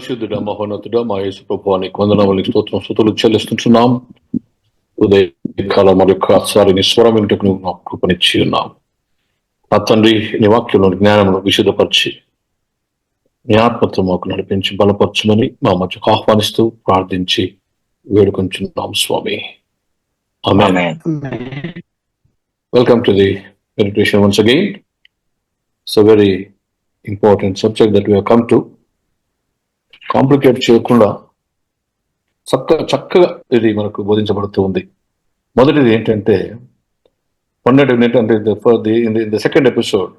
పరిశుద్ధుడ మహోన్నతుడ మా యేసు ప్రభువానికి వందనములు స్తోత్రం స్తుతులు చెల్లిస్తుంటున్నాం. ఉదయకాలం మరి ఒకసారి నీ స్వరం వింటకు నువ్వు నాకు కృపనిచ్చి ఉన్నావు. నా తండ్రి నీ వాక్యంలో జ్ఞానమును విశుద్ధపరిచి నీ ఆత్మతో మాకు నడిపించి బలపరచుమని మా మధ్యకు ఆహ్వానిస్తూ ప్రార్థించి వేడుకొంచున్నాం స్వామి. ఆమేన్. Welcome to the meditation once again. It's a very important subject that we have come to. Complicate చేయకుండా చక్కగా ఇది మనకు బోధించబడుతూ ఉంది. మొదటిది ఏంటంటే ఏంటంటే సెకండ్ ఎపిసోడ్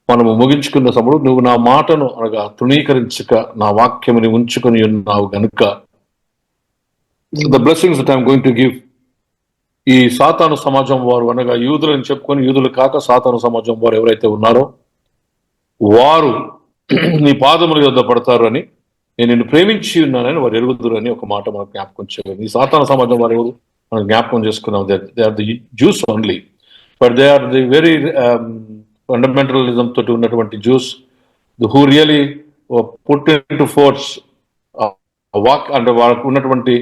మనము ముగించుకున్న సమయంలో నువ్వు నా మాటను అనగా తృణీకరించక నా వాక్యముని ఉంచుకొని ఉన్నావు గనుక the blessings that I'm going to give. ఈ సాతాను సమాజం వారు అనగా యూదులని చెప్పుకొని యూదులు కాక సాతాను సమాజం వారు ఎవరైతే ఉన్నారో వారు నీ పాదముల యొద్ద పడతారు అని నేను నిన్ను ప్రేమించి ఉన్నానని వారు ఎరుగుదురు అని ఒక మాట మనకు జ్ఞాపకం చేయాలి. ఈ సాతాన సమాజం వారు ఎవరు మనం జ్ఞాపకం చేసుకున్నాం. They are the Jews only, but they are the very fundamentalism తోటి ఉన్నటువంటి Jews who really put into force walk అంటే వాళ్ళకు ఉన్నటువంటి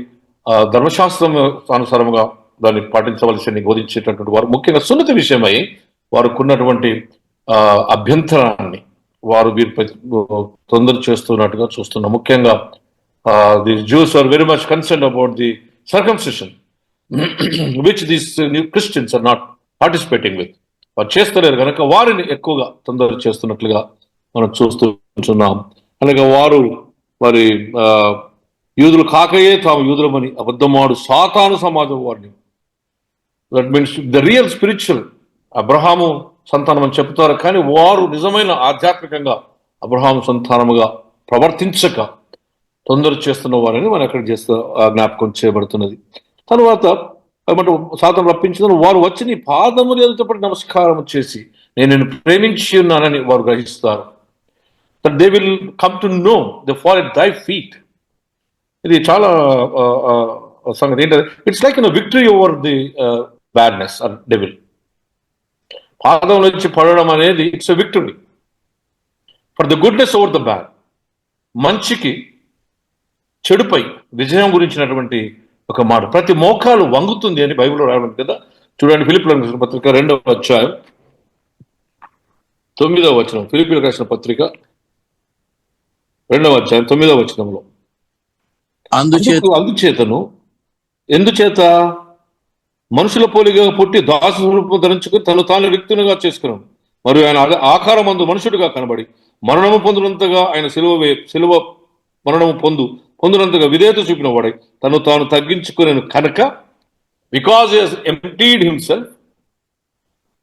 ధర్మశాస్త్రం అనుసారముగా దాన్ని పాటించవలసి బోధించేటటువంటి వారు ముఖ్యంగా సున్నతి విషయమై వారికి ఉన్నటువంటి అభ్యంతరాన్ని వారు వీరిపై తొందర చేస్తున్నట్టుగా చూస్తున్నాం. ముఖ్యంగా the Jews are very much concern about the circumcision which these new Christians are not participating with. వారు చేస్తలేరు కనుక వారిని ఎక్కువగా తొందర చేస్తున్నట్లుగా మనం చూస్తున్నాం. అలాగే వారు మరి యూదులు కాకయే తాము యూదులమని అబద్ధమాడు సాతాను సమాజం వారిని, that means the real spiritual Abraham సంతానం అని చెప్తారు, కానీ వారు నిజమైన ఆధ్యాత్మికంగా అబ్రహాము సంతానముగా ప్రవర్తించక తొందర చేస్తున్న వారిని మనం ఎక్కడ చేస్తూ జ్ఞాపకం చేయబడుతున్నది. తర్వాత ఏమంటే సాతాను రప్పించిన వారు వచ్చి నీ పాదములు ఎదుటపడి నమస్కారం చేసి నేను నిన్ను ప్రేమించి ఉన్నానని వారు గ్రహిస్తారు. That they will come to know they fall at thy feet. ఇది చాలా సంగతి ఏంటంటే it's like victory over the badness or devil. పాదం నుంచి పడడం అనేది it's a victory for the goodness over the bad. మంచికి చెడుపై విజయం గురించినటువంటి ఒక మాట. ప్రతి మోకాలు వంగుతుంది అని బైబిల్లో రాయడం కదా. చూడండి, ఫిలిప్పీయులకు రాసిన పత్రిక 2వ అధ్యాయం 9వ వచనం. ఫిలిప్పీయులకు రాసిన పత్రిక 2వ అధ్యాయం 9వ వచనంలో అందుచేతను ఎందుచేత మనుషుల పోలిగా పుట్టి దాసు స్వరూపం ధరించుకుని తను తాను వ్యక్తునిగా చేసుకున్నాడు. మరియు ఆయన ఆకారం మందు మనుషుడిగా కనబడి మరణము పొందినంతగా ఆయన సిలువ మరణము పొందినంతగా విధేయత చూపిన వాడై తను తాను తగ్గించుకునే కనుక, because he has emptied himself,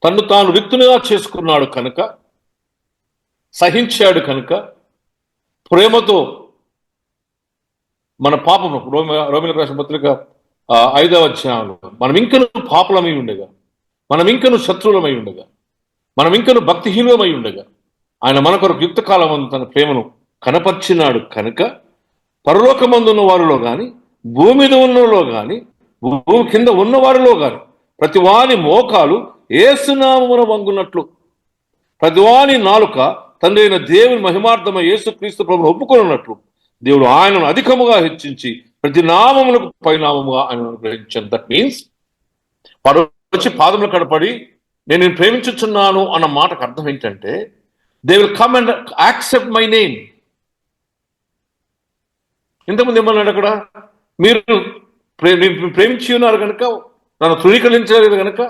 తను తాను వ్యక్తునిగా చేసుకున్నాడు కనుక, సహించాడు కనుక, ప్రేమతో మన పాపము రోమీయులకు రాసిన పత్రిక 5వ అధ్యాయంలో మనం ఇంకను పాపులమై ఉండగా, మనం ఇంకను శత్రువులమై ఉండగా, మనం ఇంకను భక్తిహీనమై ఉండగా ఆయన మన కొరకు యుక్తకాలం తన ప్రేమను కనపర్చినాడు కనుక పరలోకమందున్న వారిలో కానీ భూమి మీద ఉన్నలో కానీ భూమి కింద ఉన్న వారిలో కానీ ప్రతివాని మోకాలు యేసునామమున వంగునట్లు, ప్రతివాని నాలుక తండ్రి అయిన దేవుని మహిమార్థమై యేసుక్రీస్తు ప్రభువును ఒప్పుకొనున్నట్లు దేవుడు ఆయనను అధికముగా హెచ్చించి ప్రతి నామములకు పైనామముగా ఆయన గ్రహించాను. దట్ మీన్స్ వాడు వచ్చి పాదములు కడపడి నేను ప్రేమించుచున్నాను అన్న మాటకు అర్థం ఏంటంటే they will come and accept my name. ఇంతకుముందు ఏమన్నాడు అక్కడ, మీరు ప్రేమించి ఉన్నారు కనుక, నన్ను తృణీకరించలేదు కనుక,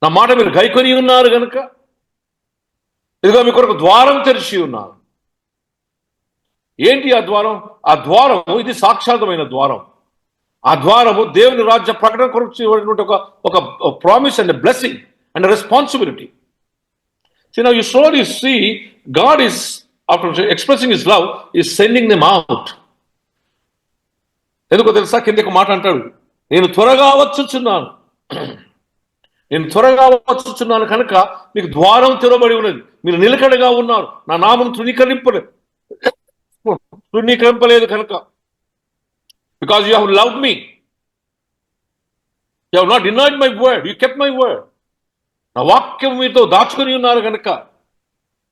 నా మాట మీరు గైకొని ఉన్నారు కనుక ఇదిగో మీ కొరకు ద్వారం తెరిచి ఉన్నారు. ఏంటి ఆ ద్వారం? ఆ ద్వారము ఇది సాక్షాత్మైన ద్వారం. ఆ ద్వారము దేవుని రాజ్య ప్రకటన కొరకు ఒక promise and blessing and responsibility. See, now you slowly see God is, after expressing his love, is sending them out. ఎందుకో తెలుసా? కిందకి మాట అంటాడు, నేను త్వరగా వచ్చుచున్నాను, నేను త్వరగా వచ్చుచున్నాను కనుక మీకు ద్వారం తెరవబడి ఉన్నది, మీరు నిలకడగా ఉన్నారు, నా నామం తృణీకరింపలేదు కనుక, because you have loved me, you have not denied my word, you kept my word. నా వాక్యం మీతో దాచుకొని ఉన్నారు కనుక,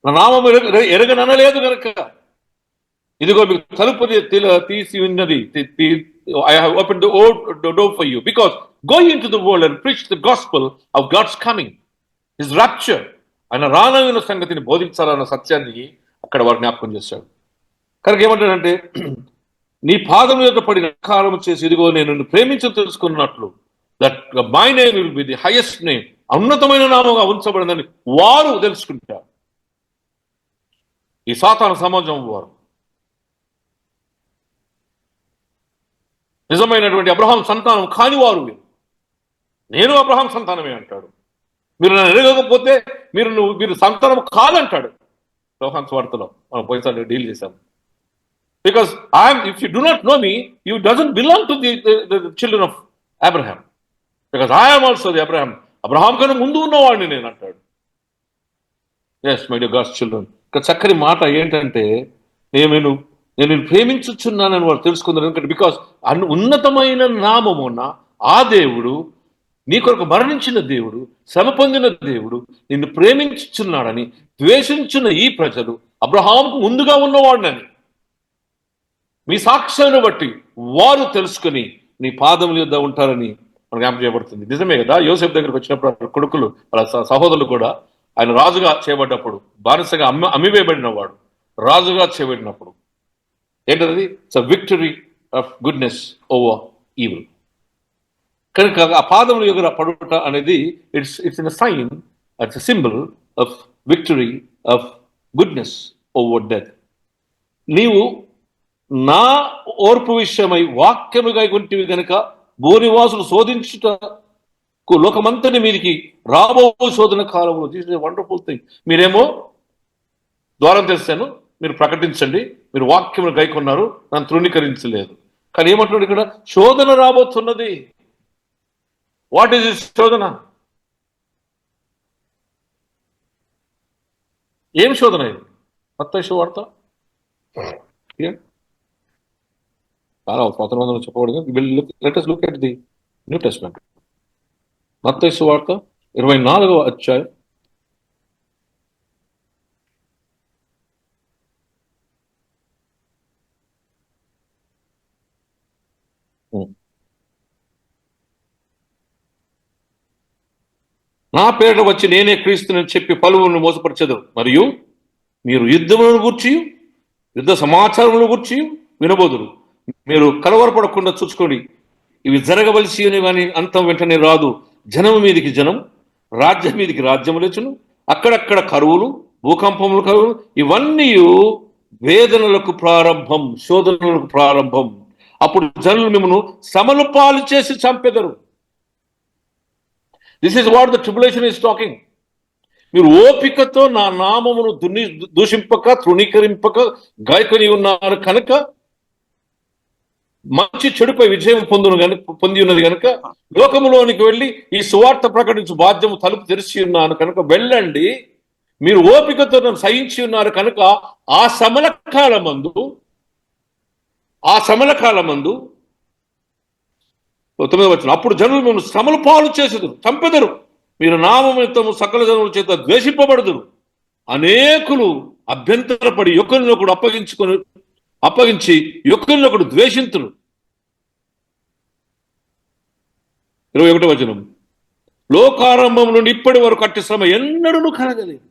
నా నామం ఎరగననలేదు కనుక ఇదిగో మీకు తలుపు తీసి ఉన్నది, I have open the door for you, because go into the world and preach the gospel of God's coming, his rapture. ఆయన రానగిన సంగతిని బోధించాలన్న సత్యాన్ని అక్కడ వారు జ్ఞాపకం చేశాడు. కనుక ఏమంటాడంటే, నీ పాదం యొక్క పడిన కాలం చేసి, ఇదిగో నేను నిన్ను ప్రేమించి తెలుసుకున్నట్లు, that my name will be the highest name, ఉన్నతమైన నామంగా ఉంచబడిందని వారు తెలుసుకుంటారు. ఈ సాతాను సమాజం వారు నిజమైనటువంటి అబ్రహాం సంతానం కాని వారు వీరు. నేను అబ్రహాం సంతానమే అంటాడు. మీరు నన్ను ఎరగకపోతే మీరు సంతానం కాదంటాడు యోహాను సువార్తలో. మనం పోయినసారి డీల్ చేశాం. Because if you do not know me, you doesn't belong to the children of Abraham, because I'm also the Abraham. Abraham కన్నా ముందు ఉన్నవాడిని నేను అంటాడు. Yes my dear God's children, ఇక్కడ చక్కని మాట ఏంటంటే, నేను ప్రేమించుచున్నానని వారు తెలుసుకున్నారు. ఎందుకంటే బికాస్ ఉన్నతమైన నామమున్న ఆ దేవుడు, నీ కొరకు మరణించిన దేవుడు, శ్రమ పొందిన దేవుడు నిన్ను ప్రేమించుచున్నాడని ద్వేషించిన ఈ ప్రజలు అబ్రహాంకు ముందుగా ఉన్నవాడినని మీ సాక్ష్యాన్ని బట్టి వారు తెలుసుకుని నీ పాదముల యొద్ద ఉంటారని మనకు జ్ఞాపకం చేయబడుతుంది. నిజమే కదా, యోసేపు దగ్గరికి వచ్చినప్పుడు కొడుకులు వాళ్ళ సహోదరులు కూడా ఆయన రాజుగా చేయబడ్డప్పుడు, బానిసగా అమ్మివేయబడిన వాడు రాజుగా చేయబడినప్పుడు ఏంటది? It's a victory of goodness over evil. కనుక ఆ పాదముల యొద్ద పడుట అనేది it's a sign, it's a symbol of victory of goodness over death. నీవు నా ఓర్పు విషయమై వాక్యముగా కొంటివి గనుక భూనివాసులు శోధించుటకు లోకమంతని మీరికి రాబో శోధన కాలంలో. This is wonderful thing. మీరేమో ద్వారం తెస్తాను, మీరు ప్రకటించండి, మీరు వాక్యములు గైకొన్నారు, నన్ను తృణీకరించలేదు. కానీ ఏమంటున్నాడు ఇక్కడ? శోధన రాబోతున్నది. వాట్ ఈస్ దిస్ శోధన? ఏం శోధన ఇది? మత్తయి సువార్త చాలా స్వతంత్రంలో చెప్పబడింది. Let us look at the New Testament. మత్తయి సువార్త 24వ అధ్యాయం నా పేరిట వచ్చి నేనే క్రీస్తుని చెప్పి పలువురిని మోసపరచెదరు, మరియు మీరు యుద్ధములను గూర్చి యుద్ధ సమాచారములను గూర్చి వినబోదురు. మీరు కలవరపడకుండా చూసుకోండి, ఇవి జరగవలసి అని అంతం వెంటనే రాదు. జనము మీదికి జనం, రాజ్యం మీదికి రాజ్యము లేచును, అక్కడక్కడ కరువులు, భూకంపములు, కరువులు, ఇవన్నీ వేదనలకు ప్రారంభం, శోధనలకు ప్రారంభం. అప్పుడు జనులు మిమ్మల్ని శ్రమల పాలు చేసి చంపెదరు. This is what the tribulation is talking. మీరు ఓపికతో నా నామమును దూషింపక తృణీకరింపక గాయకొని ఉన్నారు కనుక, మంచి చెడుపై విజయం పొంది ఉన్నది కనుక, లోకములోనికి వెళ్ళి ఈ సువార్త ప్రకటించు బాధ్యము తలుపు తెరిచి ఉన్నాను కనుక వెళ్ళండి. మీరు ఓపికతో నన్ను సహించి ఉన్నారు కనుక ఆ సమల కాలమందు 9వ వచనం, అప్పుడు జనులు మిమ్మల్ని శ్రమల పాలు చేసేదురు, చంపెదరు. మీరు నామమిత్తము సకల జనుల చేత ద్వేషింపబడుదురు. అనేకులు అభ్యంతరపడి ఒకరినొకడు అప్పగించి ఒకరినొకడు ద్వేషింతురు. 21వ వచనం, లోకారంభం నుండి ఇప్పటి వరకు అట్టి శ్రమ ఎన్నడూ కలగలేదు,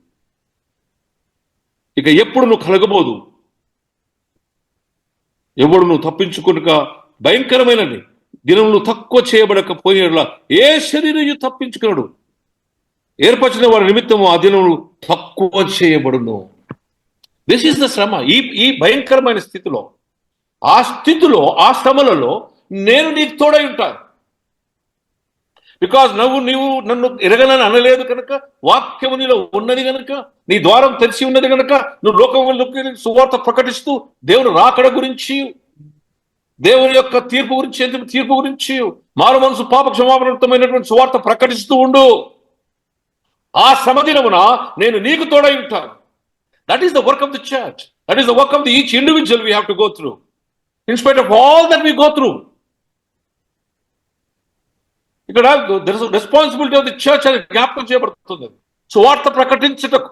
ఇక ఎప్పుడు నువ్వు కలగబోదు. ఎవడు నువ్వు తప్పించుకునక భయంకరమైనది దినములు తక్కువ చేయబడకపోయినట్లా ఏ శరీరం తప్పించుకున్నాడు, ఏర్పరిచిన వారి నిమిత్తము ఆ దినములు తక్కువ చేయబడును. దిస్ ఈస్ ద శ్రమ. ఈ భయంకరమైన స్థితిలో, ఆ శ్రమలలో నేను నీకు తోడై ఉంటాను. బికాజ్ నీవు నన్ను ఎరగనని అనలేదు కనుక, వాక్యము నీలో ఉన్నది కనుక, నీ ద్వారం తెరిచి ఉన్నది కనుక, నువ్వు లోకంలోకి సువార్త ప్రకటిస్తూ దేవుని రాకడ గురించి, దేవుని యొక్క తీర్పు గురించి, మారు మనసు పాప క్షమాపణమైనటువంటి సువార్త ప్రకటిస్తూ ఉండు. ఆ శ్రమదినమున నేను నీకు తోడై ఉంటాను. That is the work of the church. That is the work of each individual we have to go through. In spite of all that we go through. ఇక్కడ there is a responsibility of the church అని జ్ఞాపకం చేయబడుతుంది. సువార్త ప్రకటించుటకు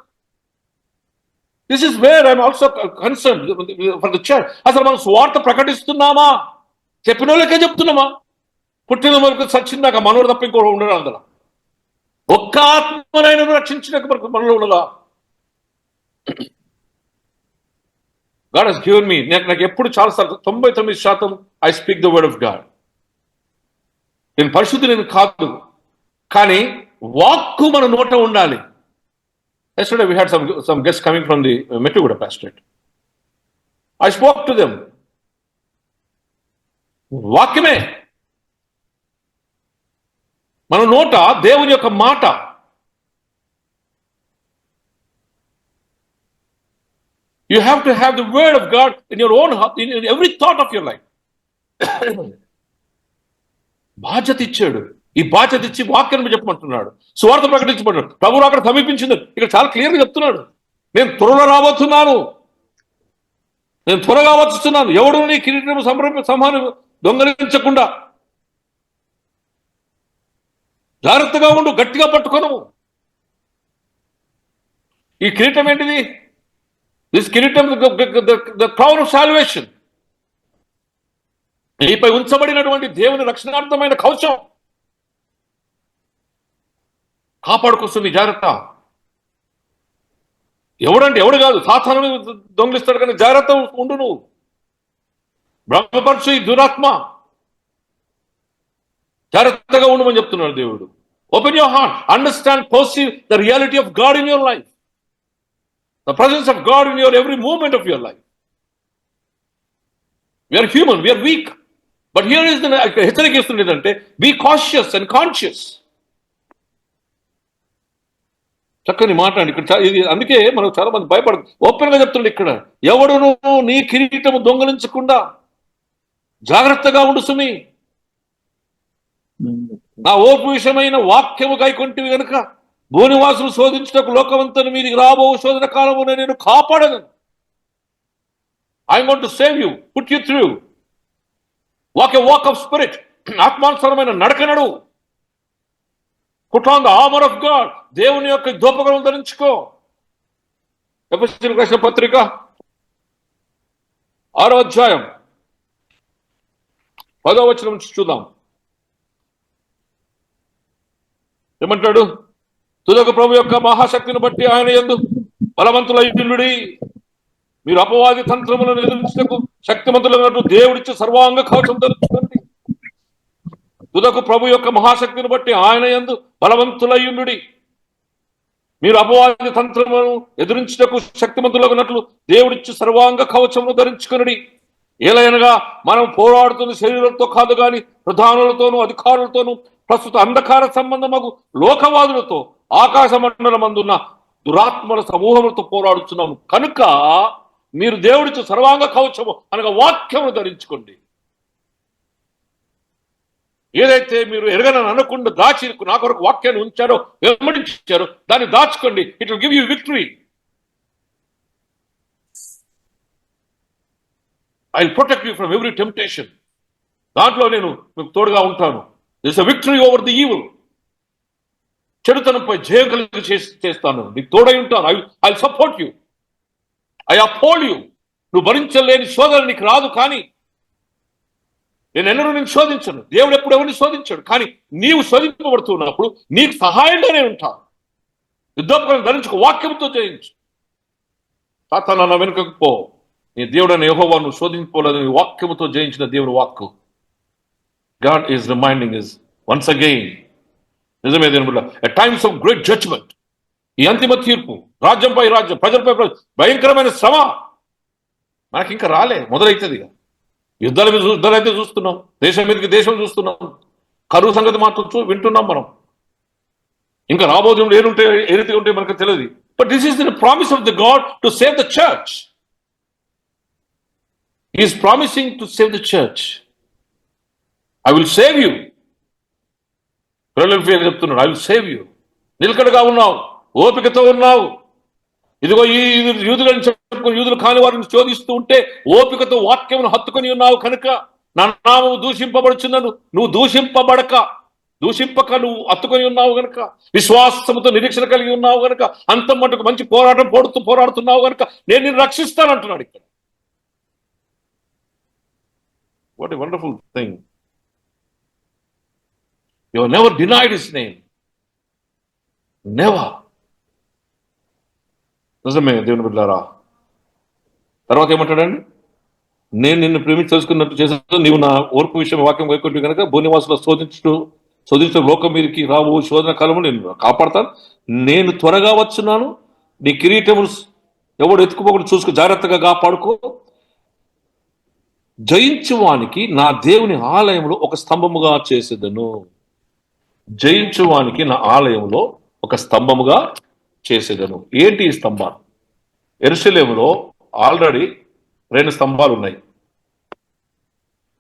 this is where I'm also concern for the church. అసలు మనం స్వార్థ ప్రకటిస్తున్నామా? చెప్పిన వాళ్ళకే చెప్తున్నామా? పుట్టిన వరకు సచ్చిందాక మనోడు తప్ప ఇంకో ఉండడు అందులో. ఒక్క ఆత్మనైనా రక్షించినాక మనలో ఉండదా? God has given me. నాకు ఎప్పుడు చాలాసార్లు 99% I speak the word of God. నేను పరిశుద్ధుని కాదు, కానీ వాక్కు మన నోట ఉండాలి. Yesterday we had some guests coming from the Metuguda pastorate. I spoke to them. వాక్యమే మన నోట, దేవుని యొక్క మాట. You have to have the word of God in your own heart, in every thought of your life. బాధ్యత ఇచ్చాడు. ఈ బాధ్యత ఇచ్చి వాక్యాన్ని చెప్పమంటున్నాడు, సువార్త ప్రకటించమంటున్నాడు. ప్రభు అక్కడ సమీపించింది. ఇక్కడ చాలా క్లియర్గా చెప్తున్నాడు, నేను త్వరలో రాబోతున్నాను, నేను త్వరగా వచ్చుతున్నాను. ఎవడు నీ కిరీటం సంహారం దొంగలించకుండా జాగ్రత్తగా ఉండు, గట్టిగా పట్టుకోను. ఈ కిరీటం ఏంటిది? దిస్ కిరీటం ద క్రౌన్ ఆఫ్ సాల్వేషన్. నీపై ఉంచబడినటువంటి దేవుని రక్షణార్థమైన కవచం. కాపాడుకొస్తుంది, జాగ్రత్త. ఎవడంటే ఎవడు కాదు, సాతానుని దొంగిలిస్తాడు, కానీ జాగ్రత్త ఉండు. నువ్వు బ్రహ్మపరచు ఈ దురాత్మ, జాగ్రత్తగా ఉండమని చెప్తున్నాడు దేవుడు. Open your heart, understand, perceive the reality of God in your life, the presence of God in your every moment of your life. We are human, we are weak, but here is the హెచ్చరిక ఇస్తుంది ఏంటంటే, be cautious and conscious. చక్కని మాట అండి ఇక్కడ. ఇది అందుకే మనకు చాలా మంది భయపడదు. ఓపెన్ గా చెప్తుండే ఇక్కడ, ఎవడును నీ కిరీటము దొంగలించకుండా జాగ్రత్తగా ఉండు సుమి. నా ఓర్పు విషయమైన వాక్యము గైకొంటివి గనుక భూనివాసులు శోధించుటకు లోకవంతుని మీదికి రాబో శోధన కాలమున నేను కాపాడను. I'm going to save you, put you through. Walk a walk of spirit, ఆత్మానుసారమైన నడకనడు. Put on the armor of God. దేవుని యొక్క ధూపకం ధరించుకో. ఎఫెసీయులకు రాసిన పత్రిక 6వ అధ్యాయం 10వ వచనం నుంచి చూద్దాం. ఏమంటాడు? తుదకు ప్రభు యొక్క మహాశక్తిని బట్టి ఆయన యందు బలవంతులైయుండుడి. మీరు అపవాది తంత్రములను ఎదిరించుటకు శక్తిమంతులైనట్టు దేవుడిచ్చే సర్వాంగ కవచం ధరించుకోండి. తుదకు ప్రభు యొక్క మహాశక్తిని బట్టి ఆయన యందు బలవంతులయ్యుండుడి. మీరు అపవాది తంత్రములను ఎదురించుటకు శక్తిమంతులగునట్లు దేవుడిచ్చి సర్వాంగ కవచమును ధరించుకునుడి. ఏలైనగా మనం పోరాడుతున్న శరీరంతో కాదు గాని ప్రధానులతోనూ అధికారులతోనూ ప్రస్తుత అంధకార సంబంధమగు లోకవాదులతో ఆకాశ మండలమందున్న దురాత్మల సమూహములతో పోరాడుతున్నాము. కనుక మీరు దేవుడిచ్చి సర్వాంగ కవచము అనగా వాక్యమును ధరించుకోండి. ఏదైతే మీరు ఎరగనని అనకుండా దాచి నా కొరకు వాక్యాన్ని ఉంచారో, వెంబడించారో, దాన్ని దాచుకోండి. It will give you victory. I will protect you from every temptation. దాంట్లో నేను మీకు తోడుగా ఉంటాను. This a victory over the evil. చెడుతనంపై జయం కలిగి చేస్తాను, నీకు తోడై ఉంటాను. I will support you, I uphold you. నువ్వు భరించలేని శోధన నీకు రాదు, కానీ నేను ఎన్నడూ నేను శోధించను. దేవుడు ఎప్పుడు ఎవరిని శోధించాడు, కానీ నీవు శోధింపబడుతున్నప్పుడు నీకు సహాయంగానే ఉంటాను. యుద్ధోపకరణం ధరించుకో, వాక్యంతో జయించు. సాతానా నా వెనుకకు పో, నీ దేవుడైన యెహోవా నువ్వు శోధించుకోలేదు, నీ వాక్యముతో జయించిన దేవుని వాక్కు. God is reminding us once again. నిజమే దేవుని at times of great judgement, ఈ అంతిమ తీర్పు, రాజ్యంపై రాజ్యం, ప్రజలపై భయంకరమైన శ్రమ మనకి ఇంకా రాలే, మొదలైతుంది. యుద్ధాలు అయితే చూస్తున్నాం, దేశం మీదకి దేశం చూస్తున్నాం, కరువు సంగతి మాత్రం వింటున్నాం మనం. ఇంకా రాబోతున్నప్పుడు ఏ రీతిగా ఉంటే మనకు తెలియదు. But this is the promise of the God to save the church. He is promising to save the church. I will save you. చెప్తున్నాడు, ఐ విల్ సేవ్ యూ. నిలకడగా ఉన్నావు, ఓపికతో ఉన్నావు. ఇదిగో ఈ యూదులని చెప్పుకొని యూదులు కాని వారిని శోధిస్తూ ఉంటే ఓపికతో వాక్యమును హత్తుకొని ఉన్నావు. కనుక నా నామము దూషింపబడుచున్నాను. నువ్వు దూషింపబడక దూషింపక నువ్వు అత్తుకొని ఉన్నావు గనుక, విశ్వాసముతో నిరీక్షణ కలిగి ఉన్నావు గనుక, అంత మటుకు మంచి పోరాడుతున్నావు గనుక నేను నిన్ను రక్షిస్తానంటున్నాడు ఇక్కడ. What a wonderful thing. You have never denied his name. Never. నిజమే దేవుని బిడ్డలారా. తర్వాత ఏమంటాడండి? నేను నిన్ను ప్రేమించి తెలుసుకున్నట్టు చేశాను, నీవు నా ఓర్పు విషయం వాక్యం వైకుంటు కనుక భూనివాసులో శోధించడం లోకం మీదకి రావు శోధన కాలము నేను కాపాడతాను. నేను త్వరగా వచ్చున్నాను. నీ కిరీటములు ఎవడు ఎత్తుకుపోకుండా చూసుకో, జాగ్రత్తగా కాపాడుకో. జయించువానికి నా దేవుని ఆలయంలో ఒక స్తంభముగా చేసేదను. జయించువానికి నా ఆలయంలో ఒక స్తంభముగా చేసేదను. ఏంటి ఈ స్తంభాలు? యెరూషలేములో ఆల్రెడీ 2 స్తంభాలు ఉన్నాయి.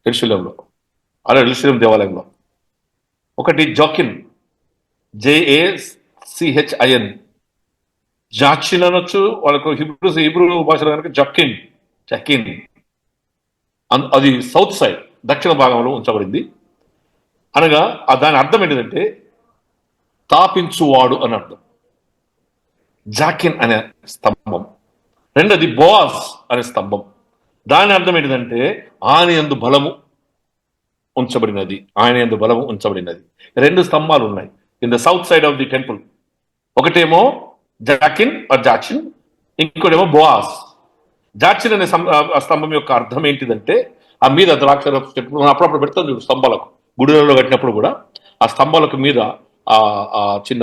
యెరూషలేములో ఆల్రెడీ యెరూషలేం దేవాలయంలో. ఒకటి జాకిన్, JACHIN, జాచిన్ అనొచ్చు, వాళ్ళకు హిబ్రూ భాషలో కనుక జకిన్. అది సౌత్ సైడ్, దక్షిణ భాగంలో ఉంచబడింది. అనగా దాని అర్థం ఏంటిదంటే స్థాపించువాడు అని అర్థం. జాకిన్ అనే స్తంభం. రెండోది బోaz అనే స్తంభం. దాని అర్థం ఏంటిదంటే ఆయన యందు బలము ఉంచబడినది. 2 స్తంభాలు ఉన్నాయి in the south side of the temple. ఒకటేమో జాకిన్, ఇంకోటేమో బోaz. జాచిన్ అనే స్తంభం యొక్క అర్థం ఏంటిదంటే ఆ మీద ద్రాక్ష చెట్లు అప్పుడప్పుడు పెడతాం చూడు స్తంభాలకు, గుడిలలో కట్టినప్పుడు కూడా ఆ స్తంభాలకు మీద ఆ చిన్న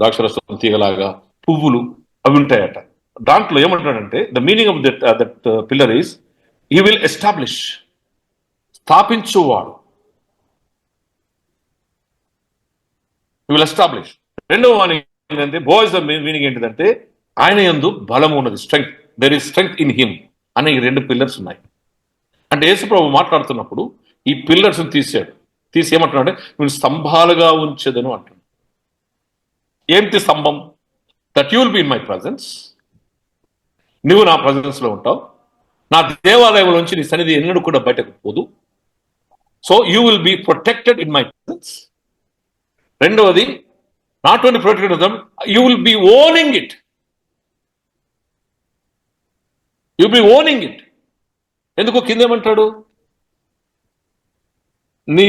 ద్రాక్షరసం తీగలాగా పువ్వులు అవి ఉంటాయట. దాంట్లో ఏమంటాడంటే the meaning of that pillar is he will establish, స్థాపించువాడు. He will establish. రెండవ ఏంటంటే బోaz మీనింగ్ ఏంటిదంటే ఆయన యందు బలము ఉన్నది, strength. There is strength in him అనే ఈ 2 పిల్లర్స్ ఉన్నాయి. అంటే యేసుప్రభు మాట్లాడుతున్నప్పుడు ఈ పిల్లర్స్ తీసి ఏమంటున్నాడు? నేను స్తంభాలుగా ఉంచెదను అంటున్నాడు. ఏంటి స్తంభం? That you will be in my presence. నువ్వు నా ప్రజెన్స్ లో ఉంటావు. నా దేవాలయంలో నుంచి నీ సన్నిధి ఎన్నడూ కూడా బయటకు పోదు. So you will be protected in my presence. రెండవది, not only protected, you will be owning it. ఎందుకు కిందేమంటాడు? నీ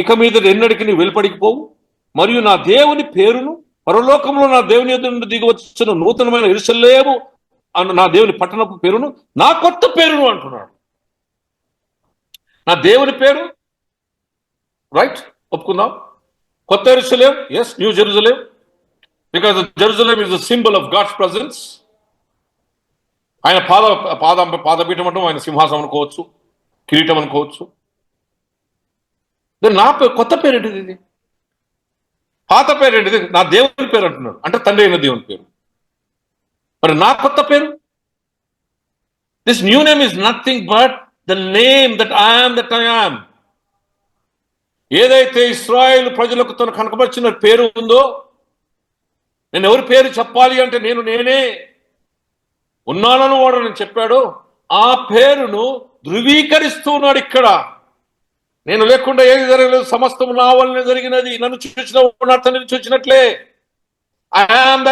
ఇక మీద ఎన్నడికి నీ వెలుపడికి పోవు, మరియు నా దేవుని పేరును, పరలోకంలో నా దేవుని యొద్ద నుండి దిగి వచ్చిన నూతనమైన యెరూషలేము అన్న నా దేవుని పట్టణపు పేరును, నా కొత్త పేరును అంటున్నాడు. నా దేవుని పేరు, రైట్, ఒప్పుకుందాం. కొత్త యెరూషలేం, yes, new Jerusalem, because Jerusalem is the symbol of God's presence. ఆయన పాదపీఠం అంటాం, ఆయన సింహాసనం అనుకోవచ్చు, కిరీటం అనుకోవచ్చు. నా పేరు, కొత్త పేరు ఏంటిది? ఇది పాత పేరు ఏంటిది? నా దేవుని పేరు అంటున్నాడు, అంటే తండ్రి అయిన దేవుని పేరు. మరి నా కొత్త పేరు, this new name is nothing but the name that I am. ఏదైతే ఇశ్రాయేలు ప్రజలకు తను కనకపరిచిన పేరు ఉందో, నేను ఎవరి పేరు చెప్పాలి అంటే నేనే ఉన్నానని వాడు నేను చెప్పాడు, ఆ పేరును ధృవీకరిస్తున్నాడు ఇక్కడ. నేను లేకుండా ఏది జరగలేదు, సమస్తము నా వల్లనే జరిగినది, నన్ను చూసిన నా తండ్రిని చూసినట్లే. I am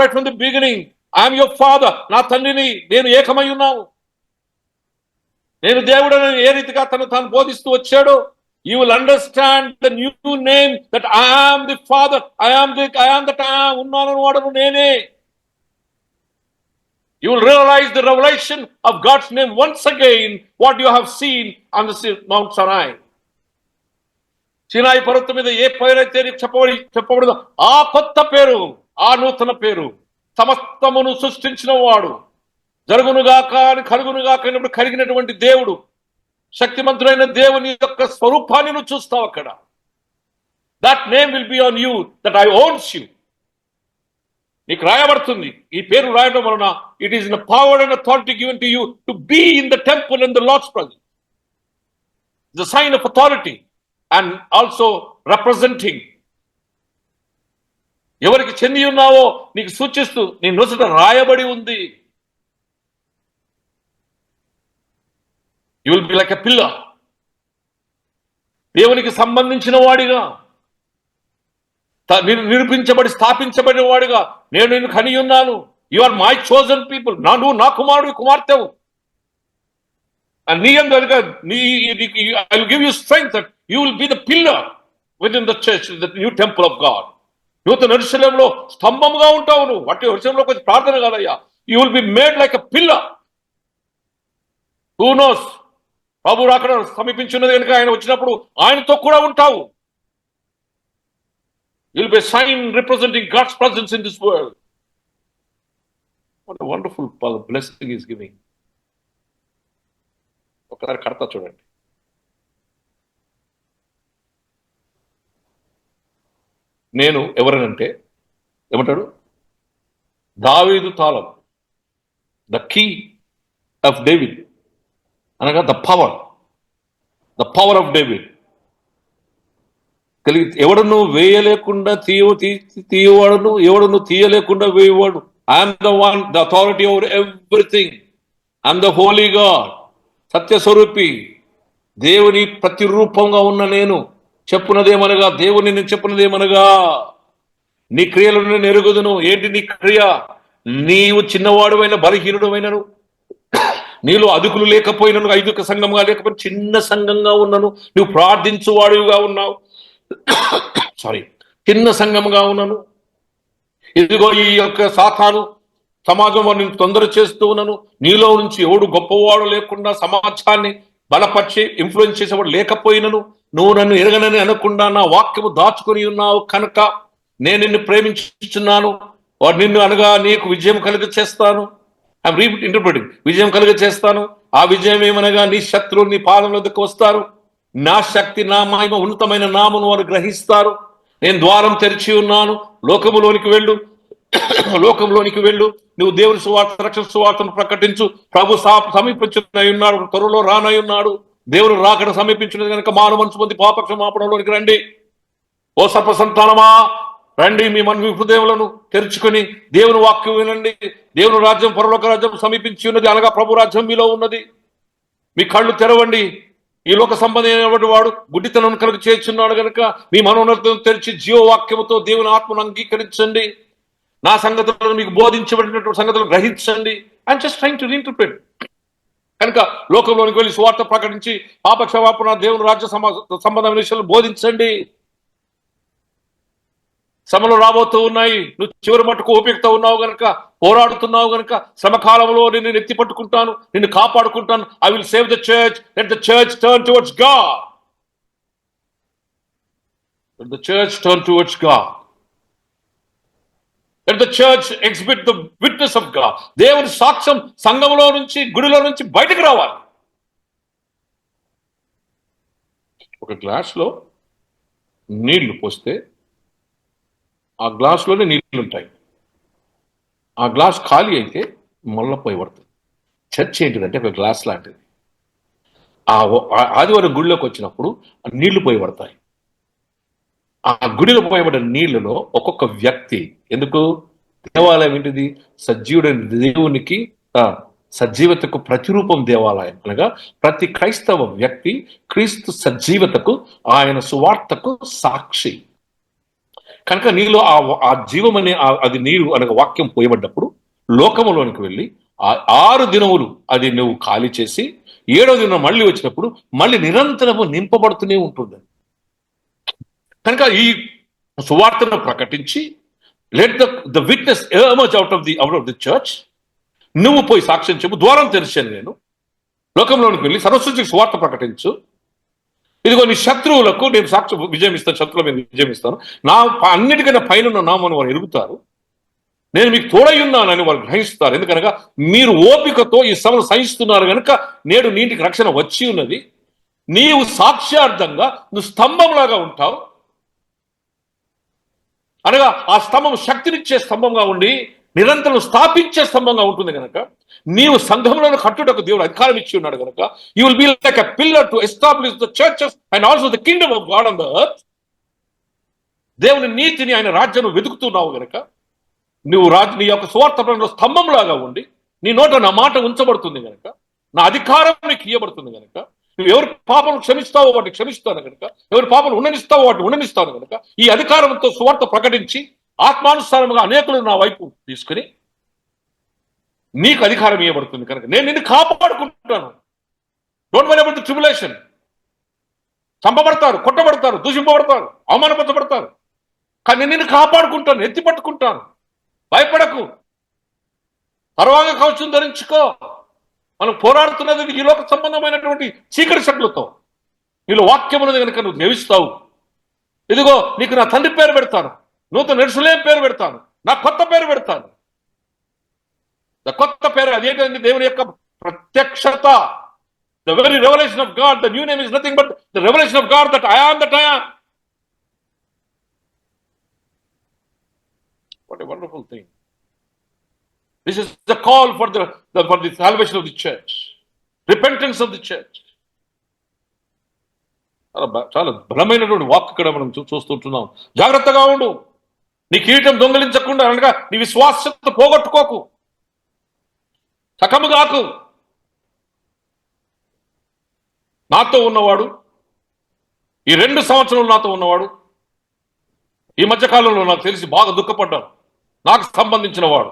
right from the beginning. I'm your father. నా తండ్రిని నేను ఏకమై ఉన్నాను. నేను దేవుడని ఏ రీతిగా తాను బోధిస్తూ వచ్చాడో, you will understand the new name that I am the Father. I am that I am. ఉన్నానని వాడను నేనే. You will realize the revelation of God's name once again, what you have seen on the Mount Sinai. Sinai పర్వతం మీద ఏ పేరైతే చెప్పబడిందో ఆ కొత్త పేరు, ఆ నూతన పేరు, సమస్తమును సృష్టించిన వాడు, జరుగునుగాక అని కలుగునుగాక అయినప్పుడు కలిగినటువంటి దేవుడు, శక్తిమంతుడైన దేవుని యొక్క స్వరూపాన్ని నువ్వు చూస్తావు అక్కడ. That name will be on you, that I owns you. నీకు రాయబడుతుంది ఈ పేరు రాయడం వలన, it is in power and authority given to you to be in the temple in the Lord's presence. The sign of authority and also representing. ఎవరికి చెంది ఉన్నావో నీకు సూచిస్తూ నీ నొసట రాయబడి ఉంది. You will be like a pillar. దేవునికి సంబంధించిన వాడిగా, నిరూపించబడి స్థాపించబడిన వాడిగా నేను నిన్ను కని ఉన్నాను. You are my chosen people. నువ్వు నా కుమారుడు, కుమార్తెవు. నీ కనుక I will give you strength that you will be the pillar within the church, the new temple of God. నూతన యెరూషలేములో స్తంభంగా ఉంటావు నువ్వు. వాటి యెరూషలేములో కొంచెం ప్రార్థన కాదయ్యా. You will be made like a pillar. Who knows, ప్రభు అక్కడ సమీపించున్నది కనుక ఆయన వచ్చినప్పుడు ఆయనతో కూడా ఉంటావు. You'll be a sign representing God's presence in this world. What a wonderful blessing He's giving. ఒకసారి కడతా చూడండి. నేను ఎవరనంటే ఏమంటాడు? దావీదు తాళం, ద కీ ఆఫ్ డేవిడ్, అనగా ద పవర్ ఆఫ్ డేవిడ్. ఎవడను వేయలేకుండా తీయవాడును, ఎవడను తీయలేకుండా వేయవాడు. I'm the one, the authority over everything. I'm the holy God, సత్యస్వరూపి, దేవుని ప్రతిరూపంగా ఉన్న నేను. చెప్పున్నదేమనగా, దేవుని నేను చెప్పున్నదేమనగా, నీ క్రియలను నేను ఎరుగుదును. ఏంటి నీ క్రియ? నీవు చిన్నవాడువైన బలహీనుడమైనను, నీలో అదుకులు లేకపోయినను, ఐదుక సంఘంగా లేకపోయినా చిన్న సంఘంగా ఉన్నను, నువ్వు ప్రార్థించువాడుగా ఉన్నావు. చిన్న సంఘంగా ఉన్నాను. ఇదిగో ఈ యొక్క సాతాను సమాజం వారిని తొందర చేస్తూ ఉన్నాను. నీలో నుంచి ఎవడు గొప్పవాడు లేకుండా సమాజాన్ని బలపరిచి ఇన్ఫ్లుయెన్స్ చేసేవాడు లేకపోయినను, నువ్వు నన్ను ఎరగనని అనకుండా నా వాక్యము దాచుకొని ఉన్నావు కనుక నేను నిన్ను ప్రేమించుచున్నాను. వాడు నిన్ను అనగా నీకు విజయం కలుగ చేస్తాను. ఐఎమ్ రీఇంటర్ప్రిటింగ్. విజయం కలుగ చేస్తాను. ఆ విజయం ఏమనగా నీ శత్రువులు నీ పాదముల వద్దకు వస్తారు. నా శక్తి, నా మహిమ, ఉన్నతమైన నామను వారు గ్రహిస్తారు. నేను ద్వారం తెరిచి ఉన్నాను. లోకములోనికి వెళ్ళు. నువ్వు దేవుని సువార్త, రక్షణ సువార్తను ప్రకటించు. ప్రభు సమీపించునై ఉన్నాడు, త్వరలో రానై ఉన్నాడు. దేవుడు రాకడ సమీపించినది కనుక మానవ మనసు పొంది పాపక్షమాపణలోనికి రండి. ఓ సర్ప సంతానమా, రండి, మీ హృదయములను తెరుచుకొని దేవుని వాక్యం వినండి. దేవుని రాజ్యం, పరలోక రాజ్యం సమీపించి ఉన్నది, అనగా ప్రభు రాజ్యం మీలో ఉన్నది. మీ కళ్ళు తెరవండి. ఈ లోక సంబంధమైన వాడు గుడ్డితనం కలుగు చేర్చున్నాడు కనుక మీ మనోన్నతను తెరిచి జీవవాక్యముతో దేవుని ఆత్మను అంగీకరించండి. నా సంగతులను మీకు బోధించబడినటువంటి సంగతులను గ్రహించండి. I'm just trying to reinterpret. కనుక లోకంలోనికి వెళ్ళి సువార్త ప్రకటించి పాపక్షమాపణ, దేవుని రాజ్య సంబంధమైన విషయాలు బోధించండి. శ్రమలు రాబోతూ ఉన్నాయి. నువ్వు చివరి మట్టుకు ఓపికతో ఉన్నావు గనక, పోరాడుతున్నావు గనక, శ్రమకాలంలో నేను ఎత్తి పట్టుకుంటాను, నిన్ను కాపాడుకుంటాను. I will save the church. Let the church turn towards God. Let the church turn towards God. Let the church exhibit the witness of God. దేవుని సాక్ష్యం సంఘంలో నుంచి, గుడిలో నుంచి బయటకు రావాలి. ఒక గ్లాస్లో నీళ్లు పోస్తే ఆ గ్లాసులోనే నీళ్ళు ఉంటాయి. ఆ గ్లాస్ ఖాళీ అయితే మళ్ళీ పోయి పడుతుంది. చర్చ్ ఏంటిదంటే ఒక గ్లాస్ లాంటిది. ఆ ఆదివారం గుడిలోకి వచ్చినప్పుడు నీళ్లు పోయి పడతాయి. ఆ గుడిలో పోయబడ్డ నీళ్లలో ఒక్కొక్క వ్యక్తి, ఎందుకు దేవాలయం ఏంటిది? సజీవుడైన దేవునికి సజీవతకు ప్రతిరూపం దేవాలయం. అనగా ప్రతి క్రైస్తవ వ్యక్తి క్రీస్తు సజీవతకు, ఆయన సువార్తకు సాక్షి. కనుక నీలో ఆ జీవం అనే అది నీరు అనగా వాక్యం పోయబడ్డప్పుడు లోకములోనికి వెళ్ళి 6 దినములు అది నువ్వు ఖాళీ చేసి 7వ దినం మళ్ళీ వచ్చినప్పుడు మళ్ళీ నిరంతరము నింపబడుతూనే ఉంటుంది. కనుక ఈ సువార్తను ప్రకటించి let the witness emerge out of the church. నువ్వు పోయి సాక్ష్యం చెప్పు. ద్వారం తెరిచాను నేను, లోకంలోనికి వెళ్ళి సర్వసృష్టికి సువార్త ప్రకటించు. ఇదిగో నీ శత్రువులకు నేను సాక్షి విజయం ఇస్తాను, శత్రువుల మీద విజయం ఇస్తాను. నా అన్నిటికైనా పైన నామని వారు ఎరుగుతారు. నేను మీకు తోడై ఉన్నానని వారు గ్రహిస్తారు. ఎందుకనగా మీరు ఓపికతో ఈ శ్రమను సహిస్తున్నారు కనుక నేడు నీ ఇంటికి రక్షణ వచ్చి ఉన్నది. నీవు సాక్ష్యార్థంగా నువ్వు స్తంభంలాగా ఉంటావు. అనగా ఆ స్తంభం శక్తినిచ్చే స్తంభంగా ఉండి నిరంతరం స్థాపించే స్తంభంగా ఉంటుంది కనుక నీవు సంఘంలో కట్టుటకు దేవుడు అధికారం ఇచ్చి ఉన్నాడు కనుక you will be like a pillar to establish the churches and also the Kingdom of God on the earth. దేవుని నీతిని, ఆయన రాజ్యాన్ని వెతుకుతున్నావు కనుక నువ్వు నీ యొక్క సువార్త స్తంభంలాగా ఉండి నీ నోట నా మాట ఉంచబడుతుంది కనుక, నా అధికారం నీకు ఇయ్యబడుతుంది కనుక నువ్వు ఎవరి పాపను క్షమిస్తావో వాటిని క్షమిస్తాను కనుక, ఎవరి పాపను ఉండనిస్తావో వాటిని ఉండనిస్తాను కనుక, ఈ అధికారంతో సువార్త ప్రకటించి ఆత్మానుసారముగా అనేకులు నా వైపు తీసుకుని నీకు అధికారం ఇవ్వబడుతుంది కనుక నేను నిన్ను కాపాడుకుంటాను. Don't worry about the tribulation. చంపబడతారు, కొట్టబడతారు, దూషింపబడతారు, అవమానపరచబడతారు, కానీ నేను నిన్ను కాపాడుకుంటాను, ఎత్తి పట్టుకుంటాను. భయపడకు, సర్వాంగ కవచం ధరించుకో. మనం పోరాడుతున్నది ఈ లోక సంబంధమైనటువంటి చీకటి శక్తులతో. నీలో వాక్యం ఉన్నది కనుక నువ్వు జీవిస్తావు. ఇదిగో నీకు నా తండ్రి పేరు పెడతాను, నూతన యెరూషలేము పేరు పెడతాను, నా కొత్త పేరు పెడతాను. కొత్త పేరు అదేంటంటే దేవుని యొక్క ప్రత్యక్షత. The very revelation of God, the new name is nothing but the revelation of God that I am that I am. What a wonderful thing. This is the call for the salvation of the church, repentance of the church. చాలా బలమైనటువంటి walk ఇక్కడ మనం చూస్తుంటున్నాం. జాగ్రత్తగా ఉండు, నీ కిరీటం దొంగలించకుండా అనగా నీ విశ్వాసత పోగొట్టుకోకు, సకముగాకు. నాతో ఉన్నవాడు, ఈ 2 సంవత్సరాలు నాతో ఉన్నవాడు, ఈ మధ్యకాలంలో నాకు తెలిసి బాగా దుఃఖపడ్డాను. నాకు సంబంధించిన వాడు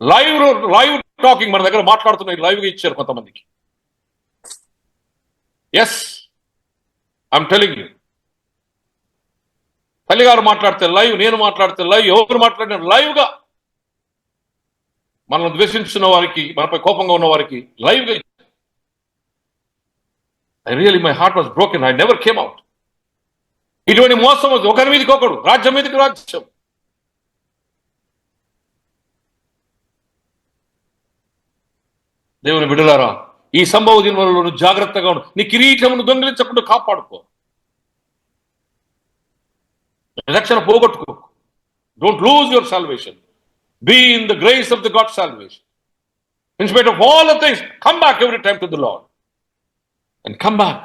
లైవ్ టాకింగ్ మన దగ్గర మాట్లాడుతున్నాయి, లైవ్గా ఇచ్చారు కొంతమందికి. Yes, I'm telling you. తల్లిగారు మాట్లాడితే లైవ్, నేను మాట్లాడితే లైవ్, ఎవరు మాట్లాడిన లైవ్గా. మనల్ని ద్వేషించిన వారికి, మనపై కోపంగా ఉన్న వారికి లైవ్గా. my heart was broken. I never came out. ఇటువంటి మోసం ఒకరి మీదకి ఒకడు, రాజ్యం మీదకి రాజ్యం. దేవుని బిడ్డలారా, ఈ సంభవ దినాలలో జాగ్రత్తగా ఉండు. నీ కిరీటమును దొంగిలించకుండా కాపాడుకో, రక్షణ పోగొట్టుకో. Don't lose your salvation. Be in the grace of the God salvation. In spite of all the things, come back every time to the lord and come back.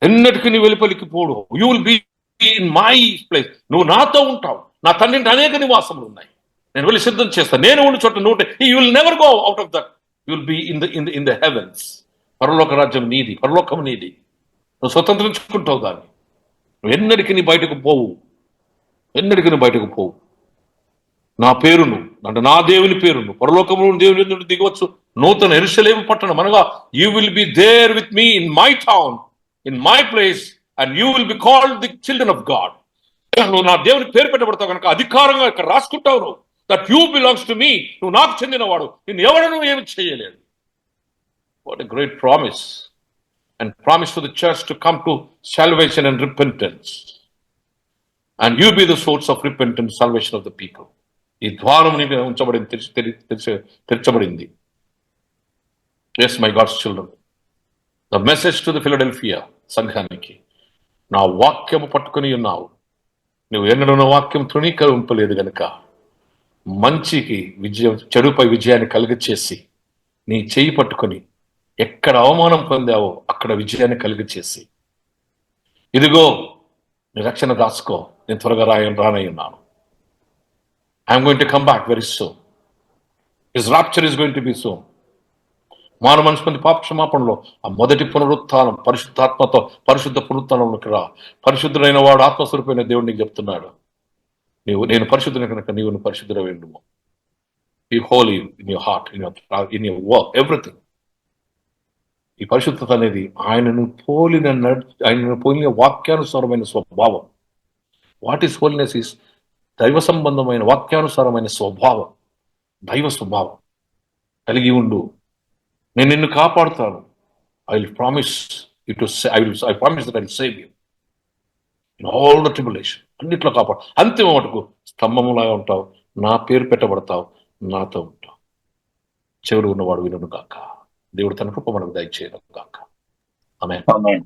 ఎన్నటికి నీ వెలుపలికి పోడు. You will be in my place. నువ్వు నాతో ఉంటావు. నా తండ్రి అనేక నివాసములు ఉన్నాయి, నేను వెళ్ళి సిద్ధం చేస్తాను. నేను ఉన్న చోట నువ్వు, you will never go out of that. You will be in the heavens. పరలోక రాజ్యం నీది, పరలోకం నీది. నువ్వు స్వతంత్రించుకుంటావు దాన్ని. నువ్వు ఎన్నటికి నీ బయటకు పోవు, ఎన్నటికి నీ బయటకు పోవు. నా పేరును, అంటే నా దేవుని పేరును, పరలోకమును దేవుని నుండి దిగవచ్చు. నూతన యెరూషలేము పట్టణం అనగా you will be there with me in my town, in my place, and you will be called the children of God. నువ్వు నా దేవుని పేరు పెట్టబడతావు కనుక అధికారంగా ఇక్కడ రాసుకుంటావు నువ్వు, that you belongs to me. నువ్వు నాకు చెందినవాడు, నిన్ను ఎవడను ఏమి చేయలేడు. What a great promise, and promise to the church to come to salvation and repentance, and you be the source of repentance, salvation of the people. ఈ ద్వారం ఉంచబడింది, తెరచబడింది. Yes my God's children, the message to the Philadelphia సంఘానికి, నా వాక్యము పట్టుకుని ఉన్నావు. నువ్వు ఎన్నడూ వాక్యం తృణీకరింపలేదు గనుక మంచికి విజయం, చెడుపై విజయాన్ని కలుగచేసి, నీ చేయి పట్టుకొని ఎక్కడ అవమానం పొందావో అక్కడ విజయాన్ని కలుగచేసి, ఇదిగో నీ రక్షణ దాచుకో, నేను త్వరగా రానై ఉన్నాను. I'm going to come back very soon. His rapture is going to be soon. మానవ మనసు మంది పాప క్షమాపణలో ఆ మొదటి పునరుత్థానం, పరిశుద్ధాత్మతో పరిశుద్ధ పునరుత్థానంలోకి రా. పరిశుద్ధుడైన వాడు, ఆత్మస్వరూపమైన దేవుడు నీకు చెప్తున్నాడు, నేను పరిశుద్ధుని కనుక నీవు పరిశుద్ధుడై ఉండుము. Be holy in your heart, in your work, everything. ఈ పరిశుద్ధత అనేది ఆయనను పోలిన వాక్యానుసారమైన స్వభావం. What is holiness? ఈస్ దైవ సంబంధమైన వాక్యానుసారమైన స్వభావం, దైవ స్వభావం కలిగి ఉండు. నేను నిన్ను కాపాడుతాను. I promise that I will save you in all the tribulation. అన్నిట్లో కాపాడు. అంతిమ మటుకు స్తంభములాగా ఉంటావు, నా పేరు పెట్టబడతావు, నాతో ఉంటావు. చెవుడు ఉన్నవాడు వినును గాక. దేవుడు తన కృప మనకు దయచేయను గాక. ఆమేన్.